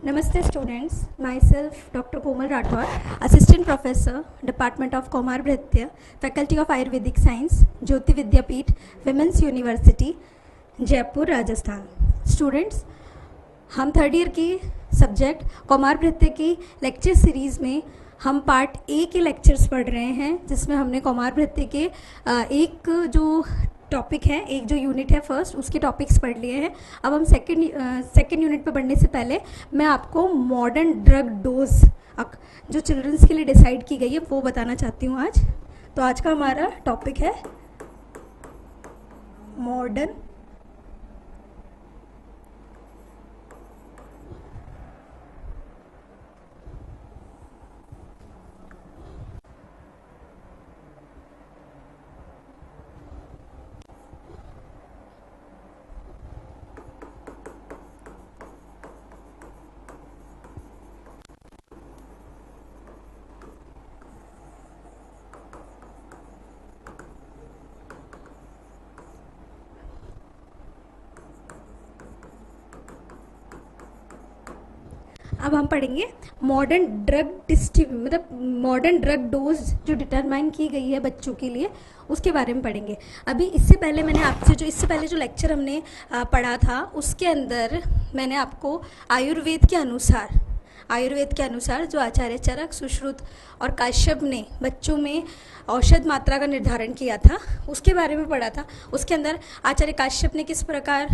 Namaste students, myself Dr. Komal Rathod, Assistant Professor, Department of Komar Bhritya, Faculty of Ayurvedic Science, Jyoti Vidyapeeth, Women's University, Jaipur Rajasthan. Students, हम third year की subject Kumar भृत्य की lecture series में हम part A के lectures पढ़ रहे हैं, जिसमें हमने कुमार भृत्य के एक जो टॉपिक है, एक जो यूनिट है फर्स्ट, उसके टॉपिक्स पढ़ लिए हैं। अब हम सेकंड यूनिट पे बढ़ने से पहले मैं आपको मॉडर्न ड्रग डोज जो चिल्ड्रंस के लिए डिसाइड की गई है वो बताना चाहती हूँ आज। तो आज का हमारा टॉपिक है मॉडर्न अब हम पढ़ेंगे मॉडर्न ड्रग डोज जो डिटरमाइन की गई है बच्चों के लिए, उसके बारे में पढ़ेंगे। अभी इससे पहले मैंने आपसे जो लेक्चर हमने पढ़ा था, उसके अंदर मैंने आपको आयुर्वेद के अनुसार जो आचार्य चरक, सुश्रुत और काश्यप ने बच्चों में औषध मात्रा का निर्धारण किया था, उसके बारे में पढ़ा था। उसके अंदर आचार्य काश्यप ने किस प्रकार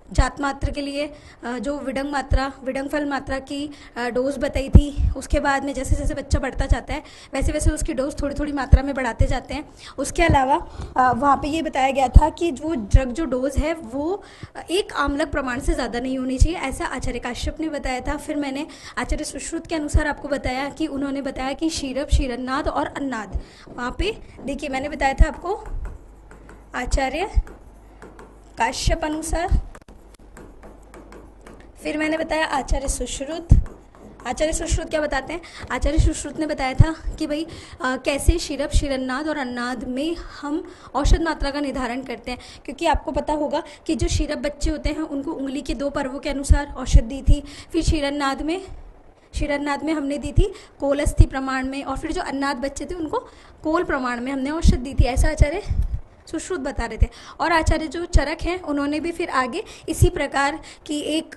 जात मात्रा के लिए जो विडंग फल मात्रा की डोज बताई थी। उसके बाद में जैसे जैसे बच्चा बढ़ता जाता है वैसे वैसे उसकी डोज थोड़ी थोड़ी मात्रा में बढ़ाते जाते हैं। उसके अलावा वहाँ पे ये बताया गया था कि जो ड्रग जो डोज है वो एक आमलक प्रमाण से ज़्यादा नहीं होनी चाहिए, ऐसा आचार्य काश्यप ने बताया था। फिर मैंने आचार्य सुश्रुत के अनुसार आपको बताया कि उन्होंने बताया कि शीरप, शीरन्नाद और अन्नाद, वहाँ पे देखिए मैंने बताया था आपको आचार्य काश्यप अनुसार। फिर मैंने बताया आचार्य सुश्रुत क्या बताते हैं। आचार्य सुश्रुत ने बताया था कि भाई कैसे शीरप, शीरन्नाद और अन्नाद में हम औषध मात्रा का निर्धारण करते हैं, क्योंकि आपको पता होगा कि जो शीरप बच्चे होते हैं उनको उंगली के 2 पर्वों के अनुसार औषध दी थी। फिर शीरन्नाद में हमने दी थी कोलस्थी प्रमाण में, और फिर जो अन्नाद बच्चे थे उनको कोल प्रमाण में हमने औषध दी थी, ऐसा आचार्य सुश्रुत बता रहे थे। और आचार्य जो चरक हैं उन्होंने भी फिर आगे इसी प्रकार की एक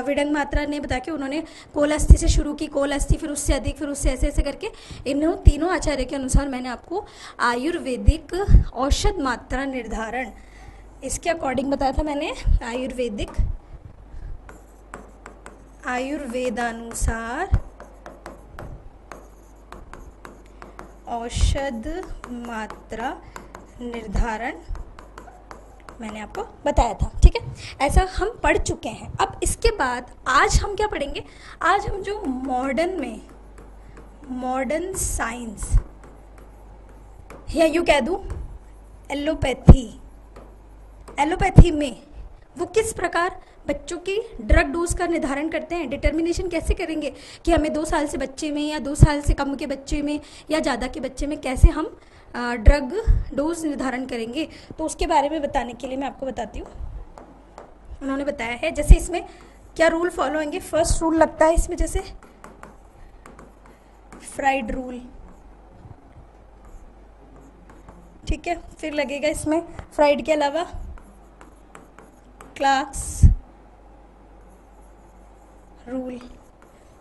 विडंग मात्रा ने बता के उन्होंने कोलस्थी से शुरू की, कोलस्थी फिर उससे अधिक, फिर उससे ऐसे ऐसे करके इन तीनों आचार्य के अनुसार मैंने आपको आयुर्वेदिक औषध मात्रा निर्धारण इसके अकॉर्डिंग बताया था। मैंने आयुर्वेदानुसार औषध मात्रा निर्धारण मैंने आपको बताया था, ठीक है। ऐसा हम पढ़ चुके हैं। अब इसके बाद आज हम क्या पढ़ेंगे, आज हम जो मॉडर्न साइंस या यूँ कह दूँ एलोपैथी में वो किस प्रकार बच्चों की ड्रग डोज का निर्धारण करते हैं, डिटर्मिनेशन कैसे करेंगे कि हमें 2 साल से बच्चे में या 2 साल से कम के बच्चे में या ज़्यादा के बच्चे में कैसे हम ड्रग डोज निर्धारण करेंगे, तो उसके बारे में बताने के लिए मैं आपको बताती हूँ। उन्होंने बताया है जैसे इसमें क्या रूल फॉलो होंगे। फर्स्ट रूल लगता है इसमें जैसे फ्राइड रूल, ठीक है। फिर लगेगा इसमें फ्राइड के अलावा क्लार्क्स रूल।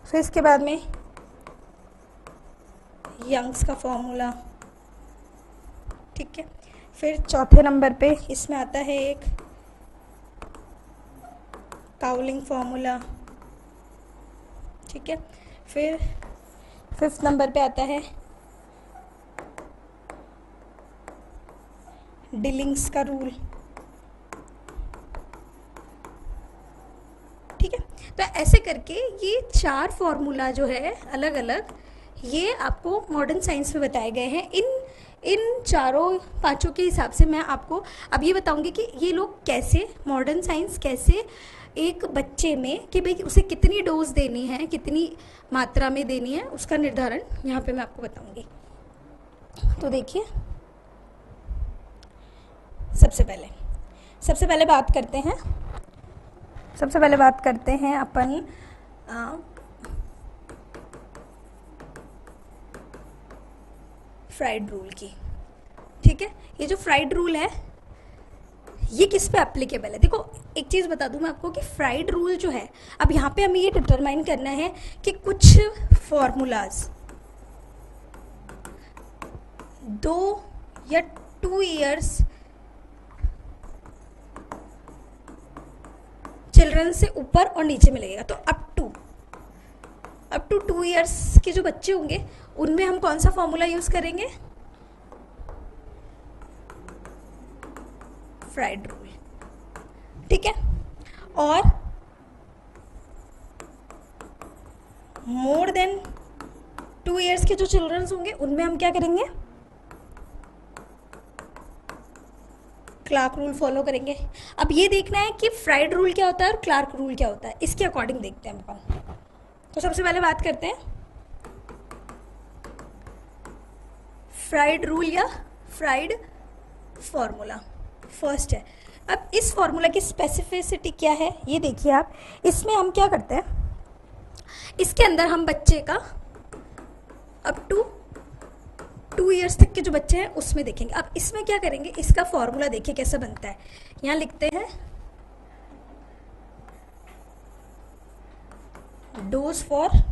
फिर इसके बाद में यंग्स का फॉर्मूला, ठीक है। फिर चौथे नंबर पे इसमें आता है एक काउलिंग फॉर्मूला, ठीक है। फिर 5th नंबर पे आता है डिलिंग्स का रूल, ठीक है। तो ऐसे करके ये 4 फॉर्मूला जो है अलग अलग, ये आपको मॉडर्न साइंस में बताए गए हैं। इन 4-5 के हिसाब से मैं आपको अब ये बताऊंगी कि ये लोग कैसे मॉडर्न साइंस कैसे एक बच्चे में कि भाई उसे कितनी डोज देनी है, कितनी मात्रा में देनी है, उसका निर्धारण यहाँ पे मैं आपको बताऊंगी। तो देखिए सबसे पहले बात करते हैं अपन फ्राइड रूल की। ठीक है, ये जो फ्राइड रूल है ये किस पे एप्लीकेबल है? देखो एक चीज़ बता दूं मैं आपको कि फ्राइड रूल जो है, अब यहाँ पे हमें ये डिटरमाइन करना है कि कुछ फॉर्मूलाज 2 या 2 ईयर्स चिल्ड्रन से ऊपर और नीचे में लगेगा। तो अप टू 2 ईयर्स के जो बच्चे होंगे उनमें हम कौन सा फॉर्मूला यूज करेंगे? Fried rule. ठीक है, और मोर देन 2 ईयर्स के जो चिल्ड्रंस होंगे उनमें हम क्या करेंगे? क्लार्क रूल फॉलो करेंगे। अब ये देखना है कि फ्राइड रूल क्या होता है और क्लार्क रूल क्या होता है, इसके अकॉर्डिंग देखते हैं अपन। तो सबसे पहले बात करते हैं फ्राइड रूल या फ्राइड फॉर्मूला। फर्स्ट है, अब इस फॉर्मूला की स्पेसिफिसिटी क्या है ये देखिए आप। इसमें हम क्या करते हैं, इसके अंदर हम बच्चे का अप टू 2 ईयर्स तक के जो बच्चे हैं उसमें देखेंगे। अब इसमें क्या करेंगे, इसका फॉर्मूला देखिए कैसे बनता है। यहां लिखते हैं dose for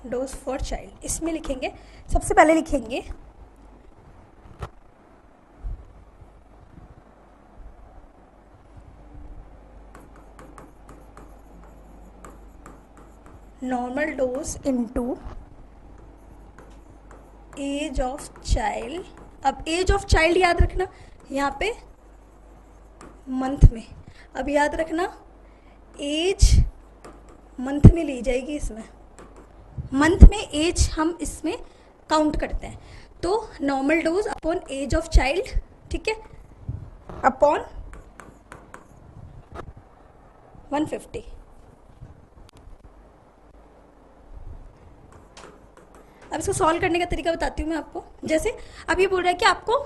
dose for child. इसमें लिखेंगे, सबसे पहले लिखेंगे normal dose into age of child. अब एज ऑफ चाइल्ड याद रखना यहाँ पे मंथ में। अब याद रखना एज मंथ में ली जाएगी, इसमें मंथ में एज हम इसमें काउंट करते हैं। तो normal dose upon age of child, ठीक है, अपॉन 150। अब इसको सॉल्व करने का तरीका बताती हूँ मैं आपको। जैसे अब ये बोल रहा है कि आपको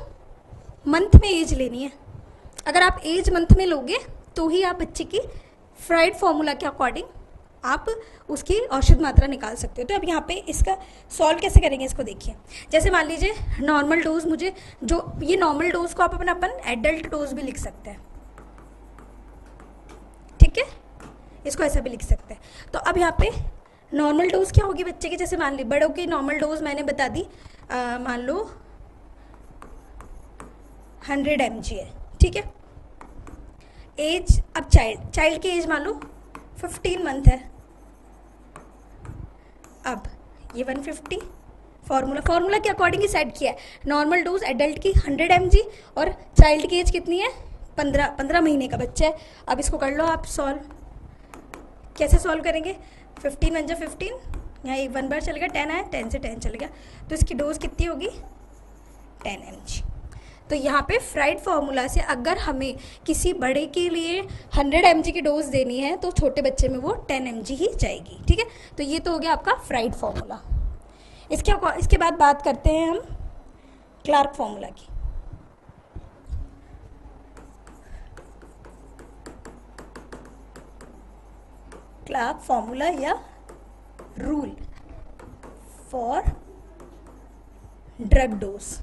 मंथ में एज लेनी है। अगर आप एज मंथ में लोगे तो ही आप बच्चे की फ्राइड फॉर्मूला के अकॉर्डिंग आप उसकी औषध मात्रा निकाल सकते हो। तो अब यहाँ पे इसका सॉल्व कैसे करेंगे इसको देखिए। जैसे मान लीजिए नॉर्मल डोज, मुझे जो ये नॉर्मल डोज को आप अपन एडल्ट डोज भी लिख सकते हैं, ठीक है, इसको ऐसा भी लिख सकते हैं। तो अब यहाँ पे नॉर्मल डोज क्या होगी बच्चे की, जैसे मान ली बड़ों की नॉर्मल डोज मैंने बता दी, मान लो 100 mg है, ठीक है। एज, अब चाइल्ड की एज मान लो 15 मंथ है। अब ये 150 फॉर्मूला के अकॉर्डिंग ही सेट किया है। नॉर्मल डोज एडल्ट की 100 mg और चाइल्ड की एज कितनी है, 15 महीने का बच्चा है। अब इसको कर लो आप सॉल्व। कैसे सॉल्व करेंगे, 15 1 15, यहाँ 1 बार चल गया, 10 आया, 10 से 10 चल गया, तो इसकी डोज कितनी होगी 10 mg। तो यहाँ पे फ्राइड फार्मूला से अगर हमें किसी बड़े के लिए 100 mg की डोज देनी है तो छोटे बच्चे में वो 10 mg ही जाएगी, ठीक है। तो ये तो हो गया आपका फ्राइड फार्मूला। इसके बाद बात करते हैं हम क्लार्क फार्मूला की। क्लार्क फार्मूला या रूल फॉर ड्रग डोज,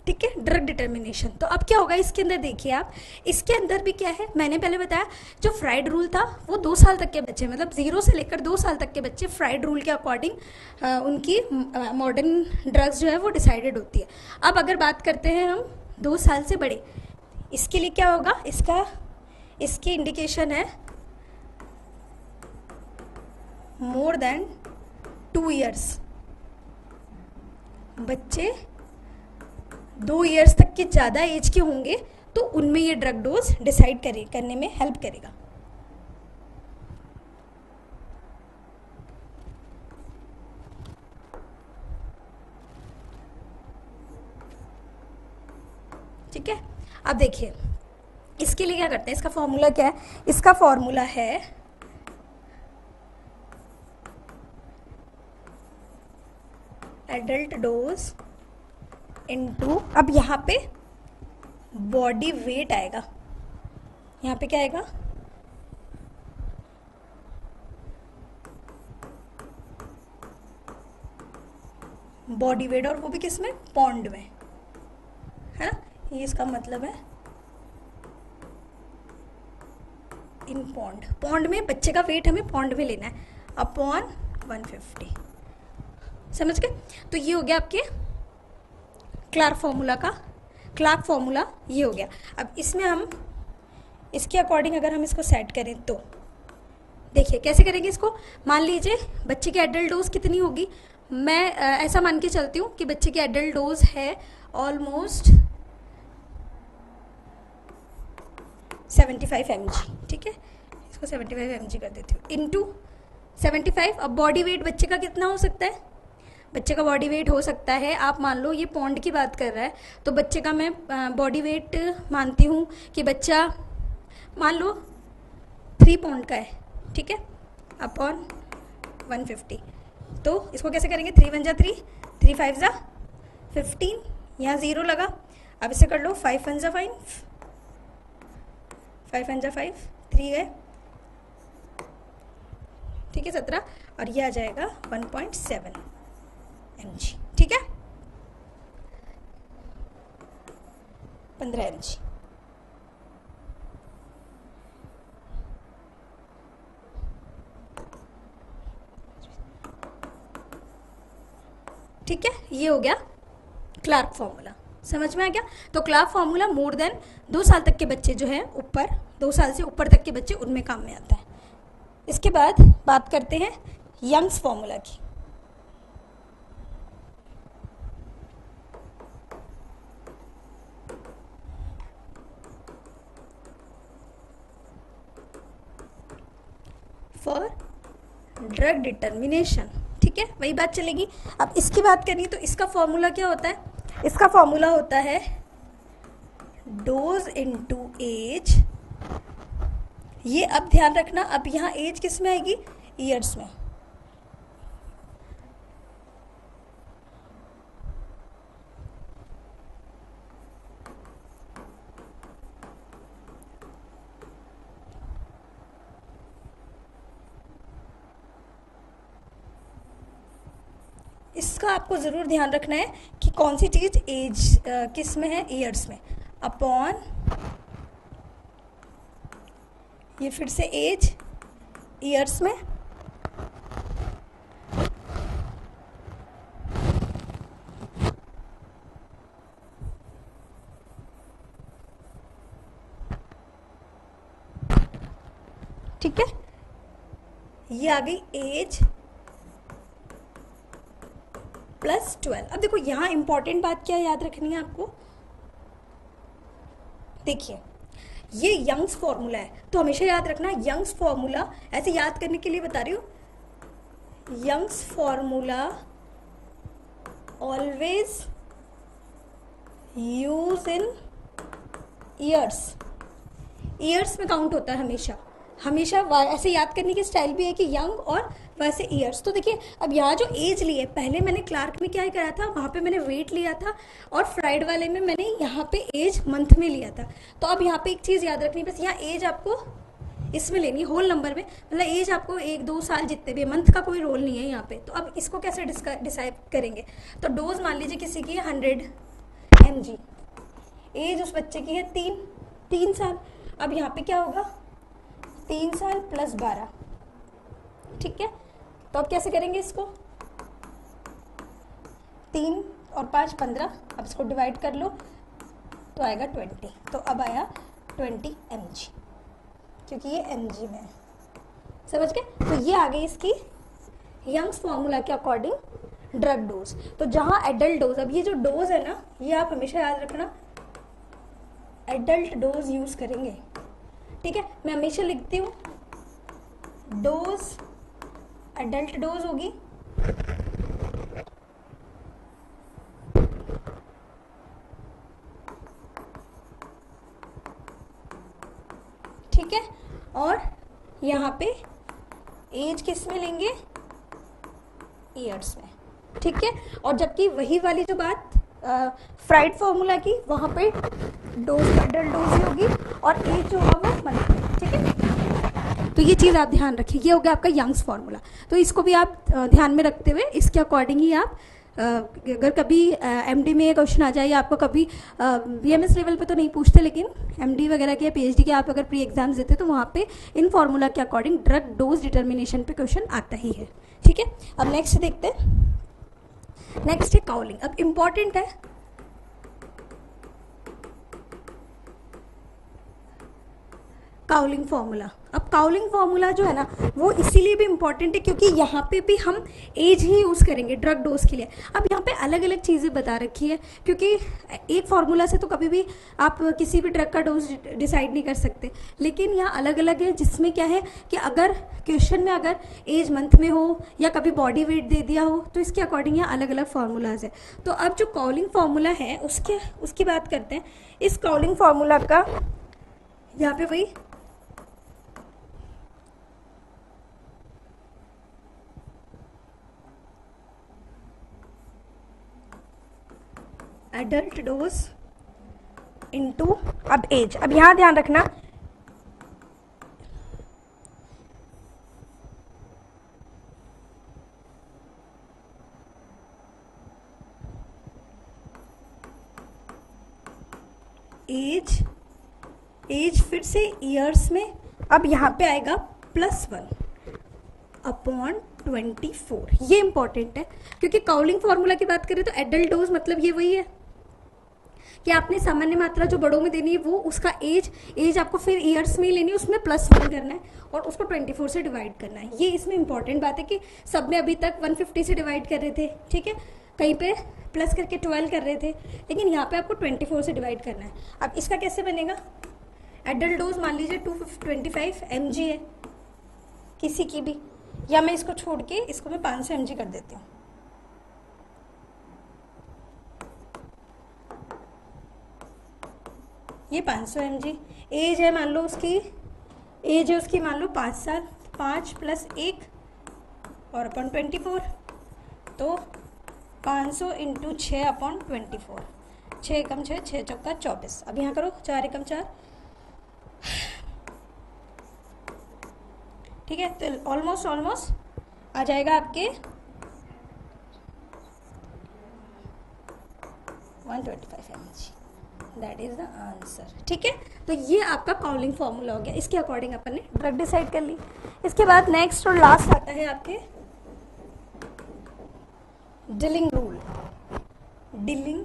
ठीक है, ड्रग डिटर्मिनेशन। तो अब क्या होगा इसके अंदर, देखिए आप, इसके अंदर भी क्या है, मैंने पहले बताया जो फ्राइड रूल था वो 2 साल तक के बच्चे, मतलब 0 से लेकर 2 साल तक के बच्चे फ्राइड रूल के अकॉर्डिंग उनकी मॉडर्न ड्रग्स जो है वो डिसाइडेड होती है। अब अगर बात करते हैं हम 2 साल से बड़े, इसके लिए क्या होगा, इसकी इंडिकेशन है मोर देन 2 ईयर्स। बच्चे 2 ईयर्स तक के ज़्यादा एज के होंगे तो उनमें ये ड्रग डोज डिसाइड करने में हेल्प करेगा। ठीक है, अब देखिए इसके लिए क्या करते हैं, इसका फॉर्मूला क्या है, इसका फॉर्मूला है एडल्ट डोज इनटू, अब यहाँ पे बॉडी वेट आएगा, यहाँ पे क्या आएगा, बॉडी वेट, और वो भी किस में, पॉन्ड में, है ना, ये इसका मतलब है इन पॉन्ड, पॉन्ड में बच्चे का वेट हमें पॉन्ड में लेना है, अपॉन 150, समझ गए। तो ये हो गया आपके क्लार्क फॉर्मूला ये हो गया। अब इसमें हम इसके अकॉर्डिंग अगर हम इसको सेट करें तो देखिए कैसे करेंगे इसको। मान लीजिए बच्चे की एडल्ट डोज कितनी होगी, मैं ऐसा मान के चलती हूँ कि बच्चे की एडल्ट डोज है ऑलमोस्ट 75 mg, ठीक है, इसको 75 mg कर देती हूँ, इंटू 75। अब बॉडी वेट बच्चे का कितना हो सकता है, बच्चे का बॉडी वेट हो सकता है, आप मान लो ये पॉन्ड की बात कर रहा है, तो बच्चे का मैं बॉडी वेट मानती हूँ कि बच्चा मान लो 3 पॉन्ड का है, ठीक है, अपॉन 150। तो इसको कैसे करेंगे, 3 1 जा 3, 3 5 जा 15, यहाँ 0 लगा, अब इसे कर लो 5 1 जा 5, 5 1 जा 5, 3 है, ठीक है 17, और ये आ जाएगा 1.7 mg, ठीक है, 15 mg। ठीक है, ये हो गया क्लार्क फॉर्मूला, समझ में आ गया। तो क्लार्क फॉर्मूला मोर देन 2 साल तक के बच्चे जो है, ऊपर 2 साल से ऊपर तक के बच्चे, उनमें काम में आता है। इसके बाद बात करते हैं यंग्स फॉर्मूला की। फॉर ड्रग डिटर्मिनेशन, ठीक है, वही बात चलेगी। अब इसकी बात करें तो इसका फॉर्मूला क्या होता है, इसका फॉर्मूला होता है डोज इनटू एज। ये अब ध्यान रखना, अब यहाँ एज किस में आएगी, ईयर्स में। इसका आपको ज़रूर ध्यान रखना है कि कौन सी चीज़ एज किस में है, ईयर्स में, अपॉन ये फिर से एज ईयर्स में, ठीक है, ये आ गई एज प्लस 12। अब देखो यहाँ इंपॉर्टेंट बात क्या याद रखनी है आपको, देखिए ये यंग्स फॉर्मूला है, तो हमेशा याद रखना यंग्स फॉर्मूला, ऐसे याद करने के लिए बता रही हूँ, Young's formula always use in years, years में काउंट होता है हमेशा, हमेशा ऐसे याद करने की स्टाइल भी है कि यंग और वैसे ईयर्स। तो देखिए अब यहाँ जो एज ली है, पहले मैंने क्लार्क में क्या करा था, वहाँ पे मैंने वेट लिया था, और फ्राइड वाले में मैंने यहाँ पे एज मंथ में लिया था। तो अब यहाँ पे एक चीज़ याद रखनी, बस यहाँ एज आपको इसमें लेनी है होल नंबर में, मतलब एज आपको 1 2 साल जितने भी, मंथ का कोई रोल नहीं है यहाँ पे। तो अब इसको कैसे डिसाइड करेंगे, तो डोज मान लीजिए किसी की है 100 mg, एज उस बच्चे की है 3 साल, अब यहाँ पे क्या होगा 3 साल प्लस 12, ठीक है। तो अब कैसे करेंगे इसको, 3 और 5 15, अब इसको डिवाइड कर लो तो आएगा 20, तो अब आया 20 mg, क्योंकि ये mg में है, समझ गए। तो ये आ गई इसकी यंग्स फॉर्मूला के अकॉर्डिंग ड्रग डोज। तो जहाँ एडल्ट डोज, अब ये जो डोज है ना, ये आप हमेशा याद रखना एडल्ट डोज यूज करेंगे, ठीक है। मैं हमेशा लिखती हूँ डोज, एडल्ट डोज होगी ठीक है, और यहाँ पे एज किस में लेंगे, ईयर्स में, ठीक है। और जबकि वही वाली जो बात फ्राइड फॉर्मूला की, वहाँ पे डोज अडल्ट डोज ही होगी और एज जो होगा वो मंथ में, ठीक है। तो ये चीज़ आप ध्यान रखिए, ये हो गया आपका यंग्स फार्मूला। तो इसको भी आप ध्यान में रखते हुए इसके अकॉर्डिंग ही आप अगर कभी एमडी में क्वेश्चन आ जाए, या आपको कभी बीएमएस लेवल पे तो नहीं पूछते, लेकिन एमडी वगैरह के पीएचडी के आप अगर प्री एग्जाम्स देते तो वहाँ पे इन फार्मूला के अकॉर्डिंग ड्रग डोज डिटर्मिनेशन पे क्वेश्चन आता ही है, ठीक है। अब नेक्स्ट देखते हैं, नेक्स्ट है काउलिंग। अब इम्पॉर्टेंट है काउलिंग फार्मूला। अब काउलिंग फार्मूला जो है ना वो इसीलिए भी इम्पॉर्टेंट है क्योंकि यहाँ पे भी हम एज ही यूज़ करेंगे ड्रग डोज के लिए। अब यहाँ पे अलग अलग चीज़ें बता रखी है क्योंकि एक फार्मूला से तो कभी भी आप किसी भी ड्रग का डोज डिसाइड नहीं कर सकते, लेकिन यहाँ अलग अलग है जिसमें क्या है कि अगर क्वेश्चन में अगर एज मंथ में हो या कभी बॉडी वेट दे दिया हो तो इसके अकॉर्डिंग यहाँ अलग अलग फार्मूलाज है। तो अब जो काउलिंग फार्मूला है उसकी बात करते हैं। इस काउलिंग फार्मूला का यहाँ पे वही एडल्ट डोज इनटू, अब एज, अब यहां ध्यान रखना एज फिर से ईयर्स में, अब यहां पे आएगा +1/24। ये इंपॉर्टेंट है क्योंकि काउलिंग फार्मूला की बात करें तो एडल्ट डोज मतलब ये वही है कि आपने सामान्य मात्रा जो बड़ों में देनी है वो उसका एज आपको फिर ईयर्स में ही लेनी है, उसमें +1 करना है और उसको 24 से डिवाइड करना है। ये इसमें इंपॉर्टेंट बात है कि सब में अभी तक 150 से डिवाइड कर रहे थे, ठीक है, कहीं पे प्लस करके 12 कर रहे थे, लेकिन यहाँ पे आपको 24 से डिवाइड करना है। अब इसका कैसे बनेगा, एडल्ट डोज मान लीजिए 225 mg है किसी की भी, या मैं इसको छोड़ के इसको मैं 500 mg कर देती हूँ। ये 500 mg, एज है मान लो उसकी, एज है उसकी मान लो 5 साल, 5 + 1 और अपॉन 24, तो 500 × 6/24, 6 एकम 6, 6 चौका 24। अब यहाँ करो 4 एकम 4, ठीक है। तो ऑलमोस्ट आ जाएगा आपके 125 mg, that is the answer, ठीक है। तो ये आपका काउलिंग फार्मूला हो गया, इसके अकॉर्डिंग अपन ने ड्रग डिसाइड कर ली। इसके बाद नेक्स्ट और लास्ट आता है आपके डिलिंग रूल। डिलिंग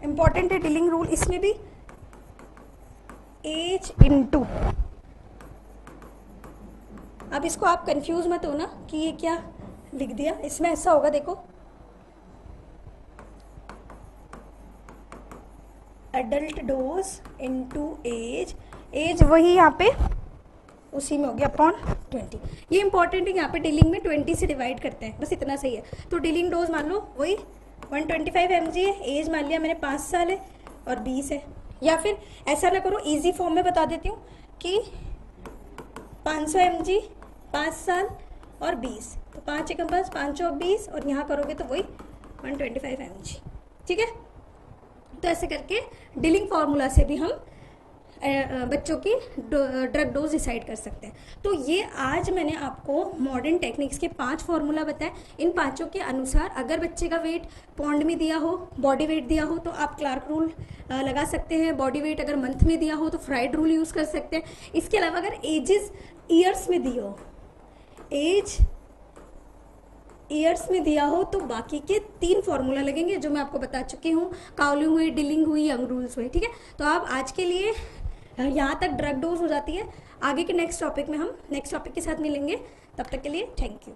इंपॉर्टेंट है डिलिंग रूल, इसमें भी एज इनटू, अब इसको आप कंफ्यूज मत हो ना कि ये क्या लिख दिया, इसमें ऐसा होगा, देखो adult dose into age, age वही यहाँ पे उसी में हो गया अपॉन 20। ये इंपॉर्टेंट है, यहाँ पे डीलिंग में 20 से डिवाइड करते हैं, बस इतना सही है। तो डीलिंग डोज मान लो वही 125 mg है, एज मान लिया मैंने 5 साल है और 20 है, या फिर ऐसा ना करो, इजी फॉर्म में बता देती हूँ कि 500 mg 5 साल और 20, तो 5 एकम 5, 5 और 20, और यहाँ करोगे तो वही 125 mg, ठीक है। तो ऐसे करके डिलिंग फार्मूला से भी हम बच्चों की ड्रग डोज डिसाइड कर सकते हैं। तो ये आज मैंने आपको मॉडर्न टेक्निक्स के 5 फार्मूला बताए। इन पांचों के अनुसार अगर बच्चे का वेट पौंड में दिया हो, बॉडी वेट दिया हो तो आप क्लार्क रूल लगा सकते हैं। बॉडी वेट अगर मंथ में दिया हो तो फ्राइड रूल यूज़ कर सकते हैं। इसके अलावा अगर एजेस ईयर्स में दी हो, एज ईयर्स में दिया हो तो बाकी के 3 फार्मूला लगेंगे जो मैं आपको बता चुकी हूँ। काउलिंग हुई, डिलिंग हुई, यंग रूल्स हुए, ठीक है। तो आप आज के लिए यहाँ तक ड्रग डोज हो जाती है। आगे के नेक्स्ट टॉपिक में हम नेक्स्ट टॉपिक के साथ मिलेंगे। तब तक के लिए थैंक यू।